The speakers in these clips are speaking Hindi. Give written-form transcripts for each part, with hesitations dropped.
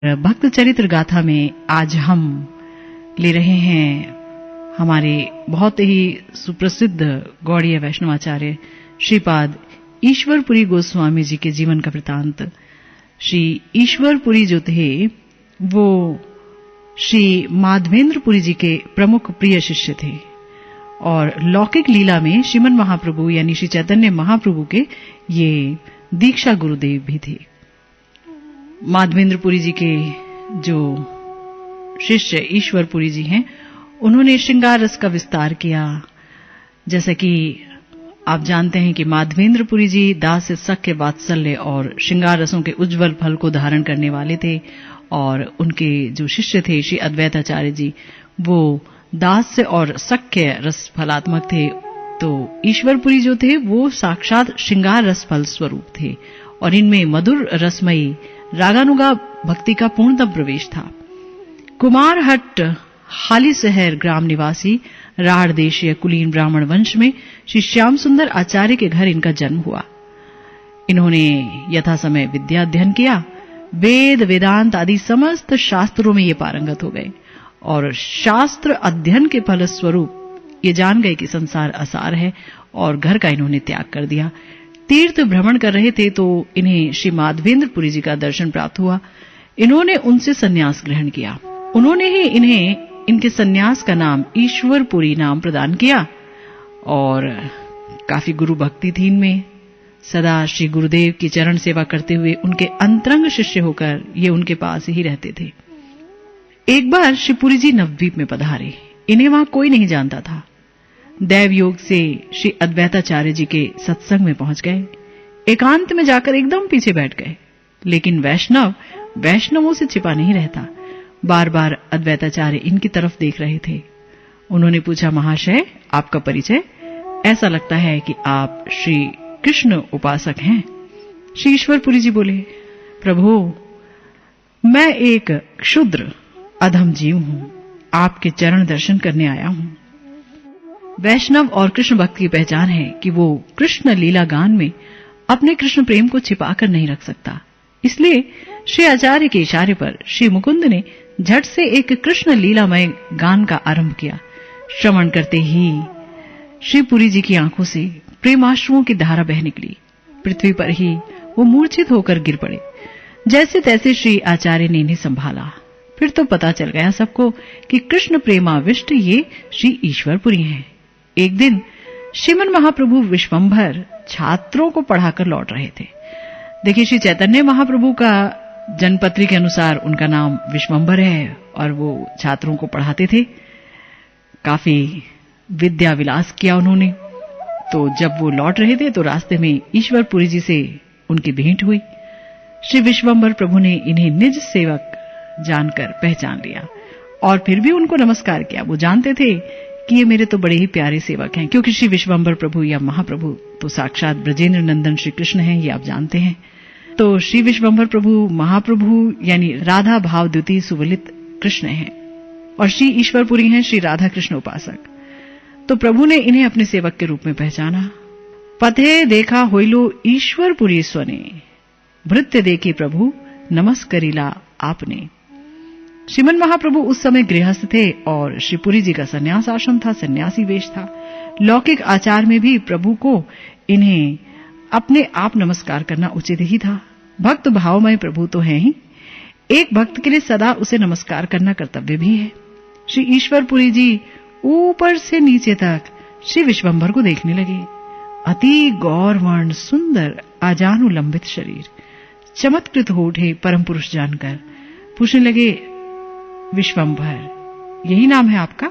भक्त चरित्र गाथा में आज हम ले रहे हैं हमारे बहुत ही सुप्रसिद्ध गौड़ीय वैष्णवाचार्य श्रीपाद ईश्वरपुरी गोस्वामी जी के जीवन का वृतांत। श्री ईश्वरपुरी जो थे वो श्री माधवेंद्रपुरी जी के प्रमुख प्रिय शिष्य थे और लौकिक लीला में श्रीमन महाप्रभु यानी श्री चैतन्य महाप्रभु के ये दीक्षा गुरुदेव भी थे। माधवेंद्रपुरी जी के जो शिष्य ईश्वरपुरी जी हैं, उन्होंने श्रृंगार रस का विस्तार किया। जैसा कि आप जानते हैं कि माधवेंद्रपुरी जी दास सख्य वात्सल्य और श्रृंगार रसों के उज्जवल फल को धारण करने वाले थे और उनके जो शिष्य थे श्री अद्वैताचार्य जी, वो दास्य और सख्य रस फलात्मक थे। तो ईश्वरपुरी जो थे वो साक्षात श्रृंगार रस फल स्वरूप थे और इनमें मधुर रसमयी रागानुगा भक्ति का पूर्णतम प्रवेश था। कुमारहट्ट हाली शहर ग्राम निवासी राढ़ देशीय कुलीन ब्राह्मण वंश में श्री श्याम सुंदर आचार्य के घर इनका जन्म हुआ। इन्होंने यथा समय विद्या अध्ययन किया। वेद वेदांत आदि समस्त शास्त्रों में ये पारंगत हो गए और शास्त्र अध्ययन के फलस्वरूप ये जान गए कि संसार असार है और घर का इन्होंने त्याग कर दिया। तीर्थ भ्रमण कर रहे थे तो इन्हें श्री माधवेंद्रपुरी जी का दर्शन प्राप्त हुआ। इन्होंने उनसे सन्यास ग्रहण किया। उन्होंने ही इन्हें इनके सन्यास का नाम ईश्वरपुरी नाम प्रदान किया और काफी गुरु भक्ति थी इनमें। सदा श्री गुरुदेव की चरण सेवा करते हुए उनके अंतरंग शिष्य होकर ये उनके पास ही रहते थे। एक बार श्री पुरी जी नवद्वीप में पधारे। इन्हें वहां कोई नहीं जानता था। दैव योग से श्री अद्वैताचार्य जी के सत्संग में पहुंच गए। एकांत में जाकर एकदम पीछे बैठ गए। लेकिन वैष्णवों से छिपा नहीं रहता। बार बार अद्वैताचार्य इनकी तरफ देख रहे थे। उन्होंने पूछा, महाशय आपका परिचय? ऐसा लगता है कि आप श्री कृष्ण उपासक हैं। श्री ईश्वरपुरी जी बोले, प्रभु मैं एक क्षुद्र अधम जीव हूं, आपके चरण दर्शन करने आया हूं। वैष्णव और कृष्ण भक्त की पहचान है कि वो कृष्ण लीला गान में अपने कृष्ण प्रेम को छिपा कर नहीं रख सकता। इसलिए श्री आचार्य के इशारे पर श्री मुकुंद ने झट से एक कृष्ण लीलामय गान का आरंभ किया। श्रवण करते ही श्री पुरी जी की आंखों से प्रेमाश्रुओं की धारा बह निकली। पृथ्वी पर ही वो मूर्छित होकर गिर पड़े। जैसे तैसे श्री आचार्य ने इन्हें संभाला। फिर तो पता चल गया सबको कि कृष्ण प्रेमाविष्ट ये श्री ईश्वरपुरी हैं। एक दिन श्रीमन महाप्रभु विश्वंभर छात्रों को पढ़ाकर लौट रहे थे। देखिए, श्री चैतन्य महाप्रभु का जनपत्री के अनुसार उनका नाम विश्वंभर है और वो छात्रों को पढ़ाते थे। काफी विद्या विलास किया उन्होंने। तो जब वो लौट रहे थे तो रास्ते में ईश्वरपुरी जी से उनकी भेंट हुई। श्री विश्वंभर प्रभु ने इन्हें निज सेवक जानकर पहचान लिया और फिर भी उनको नमस्कार किया। वो जानते थे कि ये मेरे तो बड़े ही प्यारे सेवक हैं, क्योंकि श्री विश्वंभर प्रभु या महाप्रभु तो साक्षात ब्रजेंद्र नंदन श्री कृष्ण हैं, ये आप जानते हैं। तो श्री विश्वंभर प्रभु महाप्रभु यानी राधा भाव द्वितीय सुवलित कृष्ण हैं और श्री ईश्वरपुरी हैं श्री राधा कृष्ण उपासक। तो प्रभु ने इन्हें अपने सेवक के रूप में पहचाना। पथे देखा होइलो ईश्वरपुरी स्वने, भृत्य देखी प्रभु नमस्करिला आपने। श्रीमन महाप्रभु उस समय गृहस्थ थे और श्री पुरी जी का सन्यास आश्रम था, सन्यासी वेश था। लौकिक आचार में भी प्रभु को इन्हें अपने आप नमस्कार करना उचित ही था। भक्त भावमय प्रभु तो हैं ही, एक भक्त के लिए सदा उसे नमस्कार करना कर्तव्य भी है। श्री ईश्वरपुरी जी ऊपर से नीचे तक श्री विश्वंभर को देखने लगे। अति गौरवर्ण सुंदर आजानुलंबित शरीर, चमत्कृत हो उठे परम पुरुष जानकर पूछने लगे, विश्वंभर यही नाम है आपका?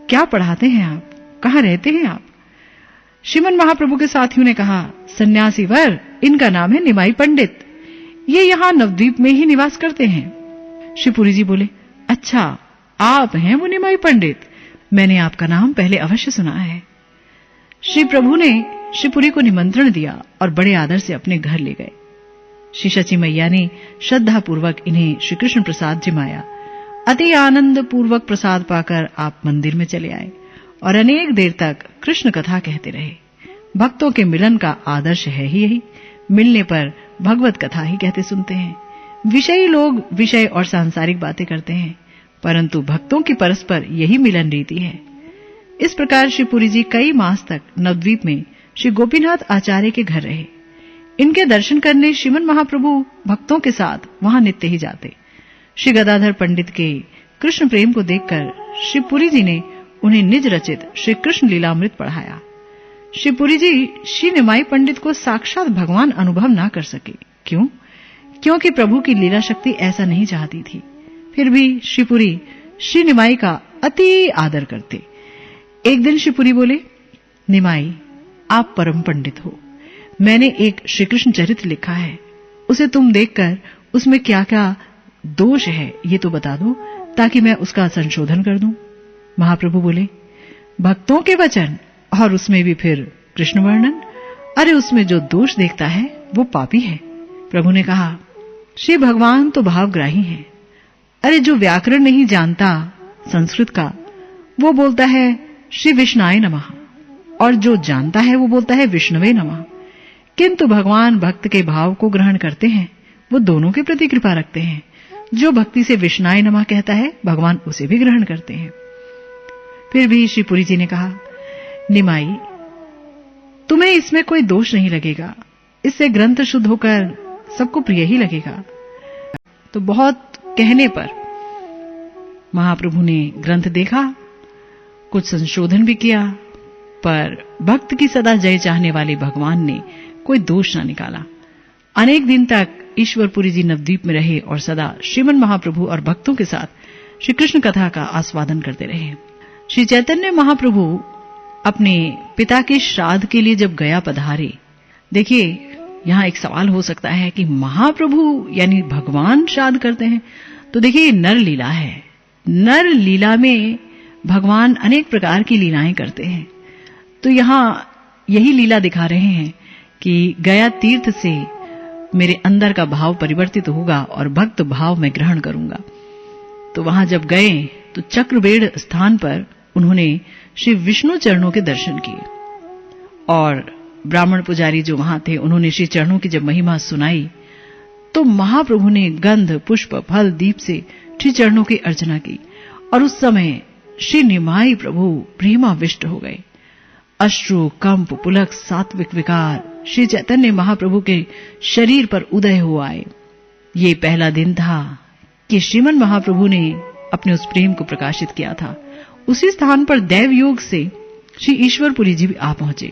क्या पढ़ाते हैं आप? कहां रहते हैं आप? श्रीमन महाप्रभु के साथियों ने कहा, सन्यासी वर, इनका नाम है निमाई पंडित। ये यहां नवद्वीप में ही निवास करते हैं। श्री पुरी जी बोले, अच्छा आप हैं वो निमाई पंडित, मैंने आपका नाम पहले अवश्य सुना है। श्री प्रभु ने श्री पुरी को निमंत्रण दिया और बड़े आदर से अपने घर ले गए। श्री शची मैया ने श्रद्धा पूर्वक इन्हें श्री कृष्ण प्रसाद जिमाया। अति आनंद पूर्वक प्रसाद पाकर आप मंदिर में चले आए और अनेक देर तक कृष्ण कथा कहते रहे। भक्तों के मिलन का आदर्श है ही यही, मिलने पर भगवत कथा ही कहते सुनते हैं। विषयी लोग विषय और सांसारिक बातें करते हैं, परंतु भक्तों की परस्पर यही मिलन रीति है। इस प्रकार श्री पुरी जी कई मास तक नवद्वीप में श्री गोपीनाथ आचार्य के घर रहे। इनके दर्शन करने श्रीमन महाप्रभु भक्तों के साथ वहां नित्य ही जाते। श्री गदाधर पंडित के कृष्ण प्रेम को देखकर श्री पुरी जी ने उन्हें निज रचित श्री कृष्ण लीलामृत पढ़ाया। श्री पुरी जी श्री निमाई पंडित को साक्षात भगवान अनुभव ना कर सके। क्यों? क्योंकि प्रभु की लीला शक्ति ऐसा नहीं चाहती थी। फिर भी श्री पुरी श्री निमाई का अति आदर करते। एक दिन श्री पुरी बोले, निमाई, आप परम पंडित हो, मैंने एक श्री कृष्ण चरित्र लिखा है, उसे तुम देखकर उसमें क्या क्या दोष है ये तो बता दो, ताकि मैं उसका संशोधन कर दूं। महाप्रभु बोले, भक्तों के वचन और उसमें भी फिर कृष्ण वर्णन, अरे उसमें जो दोष देखता है वो पापी है। प्रभु ने कहा, श्री भगवान तो भावग्राही हैं। अरे जो व्याकरण नहीं जानता संस्कृत का वो बोलता है श्री विष्णाय नमः, और जो जानता है वो बोलता है विष्णवे नमः। किंतु भगवान भक्त के भाव को ग्रहण करते हैं, वो दोनों के प्रति कृपा रखते हैं। जो भक्ति से विष्णाय नमः कहता है भगवान उसे भी ग्रहण करते हैं। फिर भी श्री पुरी जी ने कहा, निमाई, तुम्हें इसमें कोई दोष नहीं लगेगा, इससे ग्रंथ शुद्ध होकर सबको प्रिय ही लगेगा। तो बहुत कहने पर महाप्रभु ने ग्रंथ देखा, कुछ संशोधन भी किया, पर भक्त की सदा जय चाहने वाले भगवान ने कोई दोष न निकाला। अनेक दिन तक ईश्वरपुरी जी नवद्वीप में रहे और सदा श्रीमन महाप्रभु और भक्तों के साथ श्री कृष्ण कथा का आस्वादन करते रहे। श्री चैतन्य महाप्रभु अपने पिता के श्राद्ध के लिए जब गया पधारे, देखिए यहां एक सवाल हो सकता है कि महाप्रभु यानी भगवान श्राद्ध करते हैं, तो देखिए ये नर लीला है। नर लीला में भगवान अनेक प्रकार की लीलाएं करते हैं, तो यहां यही लीला दिखा रहे हैं कि गया तीर्थ से मेरे अंदर का भाव परिवर्तित होगा और भक्त भाव मैं ग्रहण करूंगा। तो वहां जब गए तो चक्रबेड़ स्थान पर उन्होंने श्री विष्णु चरणों के दर्शन किए, और ब्राह्मण पुजारी जो वहां थे उन्होंने श्री चरणों की जब महिमा सुनाई तो महाप्रभु ने गंध पुष्प फल दीप से श्री चरणों की अर्चना की, और उस समय श्री निमाई प्रभु प्रेमाविष्ट हो गए। अश्रु कंप पुलक सात्विक विकार श्री चैतन्य महाप्रभु के शरीर पर उदय हो आए। ये पहला दिन था कि श्रीमन महाप्रभु ने अपने उस प्रेम को प्रकाशित किया था। उसी स्थान पर दैव योग से श्री ईश्वरपुरी जी भी आ पहुंचे।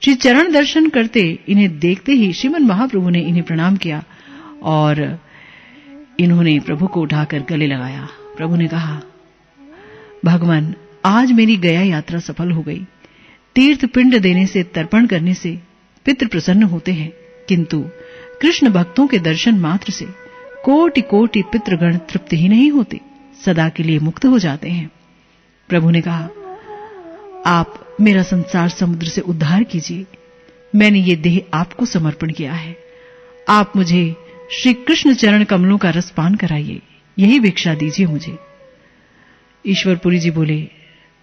श्री चरण दर्शन करते इन्हें देखते ही श्रीमन महाप्रभु ने इन्हें प्रणाम किया और इन्होंने प्रभु को उठाकर गले लगाया। प्रभु ने कहा, भगवान, आज मेरी गया यात्रा सफल हो गई। तीर्थ पिंड देने से, तर्पण करने से पितृ प्रसन्न होते हैं, किंतु कृष्ण भक्तों के दर्शन मात्र से कोटि कोटि पितृगण तृप्त ही नहीं होते, सदा के लिए मुक्त हो जाते हैं। प्रभु ने कहा, आप मेरा संसार समुद्र से उद्धार कीजिए। मैंने ये देह आपको समर्पण किया है। आप मुझे श्री कृष्ण चरण कमलों का रस पान कराइए, यही भिक्षा दीजिए मुझे। ईश्वरपुरी जी बोले,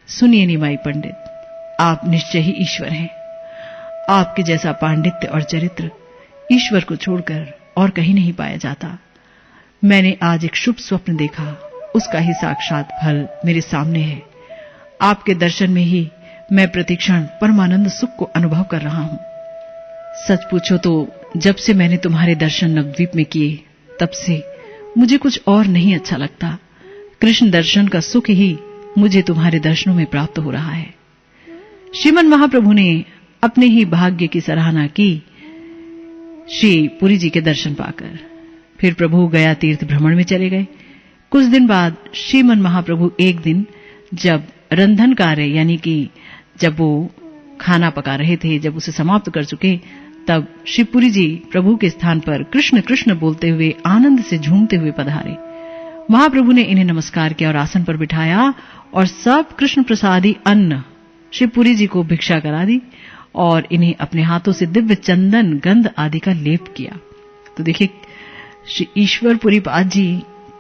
सुनिए निमाई पंडित, आप निश्चय ही ईश्वर हैं। आपके जैसा पांडित्य और चरित्र ईश्वर को छोड़कर और कहीं नहीं पाया जाता। मैंने आज एक शुभ स्वप्न देखा, उसका ही साक्षात फल मेरे सामने है। आपके दर्शन में ही मैं प्रतिक्षण परमानंद सुख को अनुभव कर रहा हूं। सच पूछो तो जब से मैंने तुम्हारे दर्शन नवद्वीप में किए, तब से मुझे कुछ और नहीं अच्छा लगता। कृष्ण दर्शन का सुख ही मुझे तुम्हारे दर्शनों में प्राप्त हो रहा है। श्रीमन महाप्रभु ने अपने ही भाग्य की सराहना की श्री पुरी जी के दर्शन पाकर। फिर प्रभु गया तीर्थ भ्रमण में चले गए। कुछ दिन बाद श्रीमन महाप्रभु एक दिन जब रंधन कार्य यानी कि जब वो खाना पका रहे थे, जब उसे समाप्त कर चुके, तब श्री पुरी जी प्रभु के स्थान पर कृष्ण कृष्ण बोलते हुए आनंद से झूमते हुए पधारे। महाप्रभु ने इन्हें नमस्कार किया और आसन पर बिठाया और सब कृष्ण प्रसादी अन्न श्री पुरी जी को भिक्षा करा दी और इन्हें अपने हाथों से दिव्य चंदन गंध आदि का लेप किया। तो देखिए श्री ईश्वरपुरी पाद जी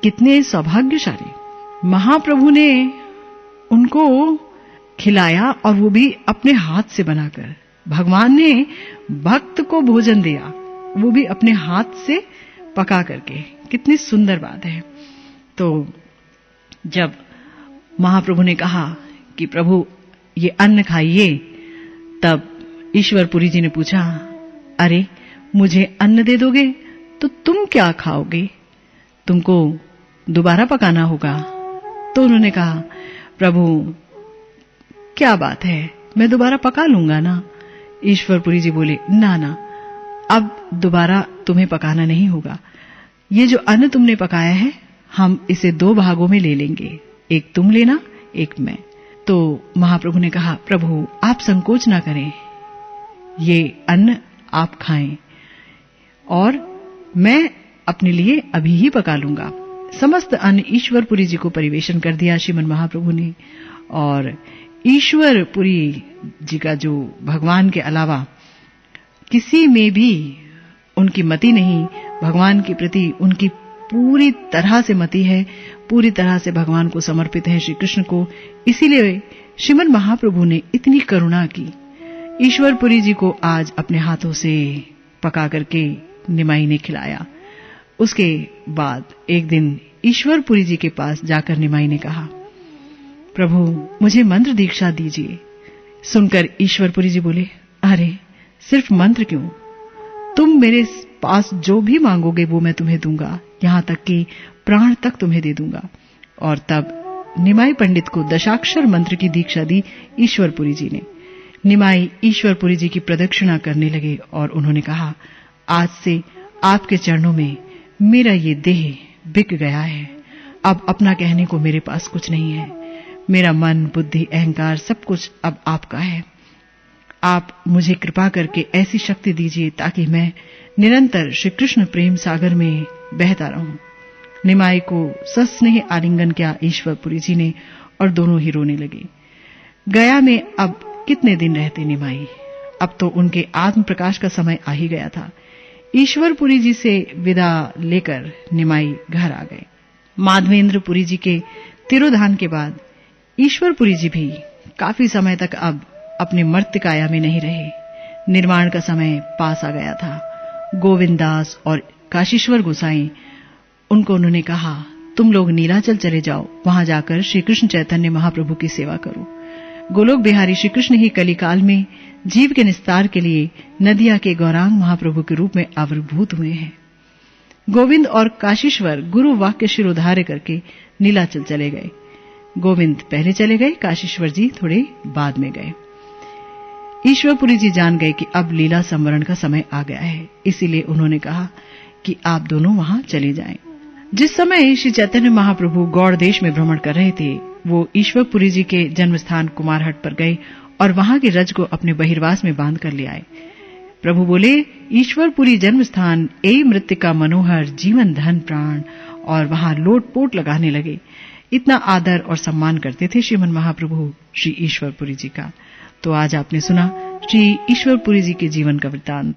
कितने सौभाग्यशाली। महाप्रभु ने उनको खिलाया और वो भी अपने हाथ से बनाकर। भगवान ने भक्त को भोजन दिया, वो भी अपने हाथ से पका करके। कितनी सुंदर बात है। तो जब महाप्रभु ने कहा कि प्रभु ये अन्न खाइए, तब ईश्वरपुरी जी ने पूछा, अरे मुझे अन्न दे दोगे तो तुम क्या खाओगे? तुमको दोबारा पकाना होगा। तो उन्होंने कहा, प्रभु क्या बात है, मैं दोबारा पका लूंगा ना। ईश्वरपुरी जी बोले, ना ना, अब दोबारा तुम्हें पकाना नहीं होगा। ये जो अन्न तुमने पकाया है, हम इसे 2 भागों में ले लेंगे, एक तुम लेना, एक मैं। तो महाप्रभु ने कहा, प्रभु आप संकोच ना करें, ये अन्न आप खाएं और मैं अपने लिए अभी ही पका लूंगा। समस्त अन्न ईश्वरपुरी जी को परिवेशन कर दिया श्रीमन महाप्रभु ने। और ईश्वरपुरी जी का जो भगवान के अलावा किसी में भी उनकी मति नहीं, भगवान के प्रति उनकी पूरी तरह से मति है, पूरी तरह से भगवान को समर्पित है, श्री कृष्ण को। इसीलिए श्रीमन महाप्रभु ने इतनी करुणा की। ईश्वरपुरी जी को आज अपने हाथों से पका करके निमाई ने खिलाया। उसके बाद एक दिन ईश्वरपुरी जी के पास जाकर निमाई ने कहा, प्रभु मुझे मंत्र दीक्षा दीजिए। सुनकर ईश्वरपुरी जी बोले, अरे सिर्फ मंत्र क्यों, तुम मेरे पास जो भी मांगोगे वो मैं तुम्हें दूंगा, यहां तक कि प्राण तक तुम्हें दे दूंगा। और तब निमाई पंडित को दशाक्षर मंत्र की दीक्षा दी ईश्वरपुरी जी ने। निमाई ईश्वरपुरी जी की प्रदक्षिणा करने लगे और उन्होंने कहा, आज से आपके चरणों में मेरा ये देह बिक गया है। अब अपना कहने को मेरे पास कुछ नहीं है। मेरा मन, बुद्धि, अहंकार सब कुछ अब आपका है। आप मुझे कृपा करके ऐसी शक्ति दीजिए ताकि मैं निरंतर श्री कृष्ण प्रेम सागर में बहता रहूं। निमाई को सस्नेह आलिंगन किया ईश्वरपुरी जी ने और दोनों ही रोने लगे। गया में अब कितने दिन रहते निमाई? अब तो उनके आत्म प्रकाश का समय आ ही गया था। ईश्वरपुरी जी से विदा लेकर निमाई घर आ गए। माधवेंद्रपुरी जी के तिरोधान के बाद ईश्वरपुरी जी भी काफी समय तक अब अपने मर्त्य काया में नहीं रहे। निर्माण का समय पास आ गया था। गोविंदास और काशीश्वर गोसाई, उनको उन्होंने कहा, तुम लोग नीलाचल चले जाओ, वहां जाकर श्री कृष्ण चैतन्य महाप्रभु की सेवा करो। गोलोक बिहारी श्री कृष्ण ही कलिकाल में जीव के निस्तार के लिए नदिया के गौरांग महाप्रभु के रूप में आविर्भूत हुए हैं। गोविंद और काशीश्वर गुरु वाक्य शिरोधार्य करके नीलाचल चले गए। गोविंद पहले चले गए, काशीश्वर जी थोड़े बाद में गए। ईश्वरपुरी जी जान गए कि अब लीला संवरण का समय आ गया है, इसीलिए उन्होंने कहा कि आप दोनों वहां चले जाएं। जिस समय श्री चैतन्य महाप्रभु गौड़ देश में भ्रमण कर रहे थे, वो ईश्वरपुरी जी के जन्मस्थान कुमारहट पर गए और वहां के रज को अपने बहिर्वास में बांध कर ले आए। प्रभु बोले, ईश्वरपुरी जन्मस्थान ए मृत्तिका मनोहर जीवन धन प्राण, और वहां लोटपोट लगाने लगे। इतना आदर और सम्मान करते थे श्रीमन महाप्रभु श्री ईश्वरपुरी जी का। तो आज आपने सुना श्री ईश्वरपुरी जी के जीवन का वृत्तांत।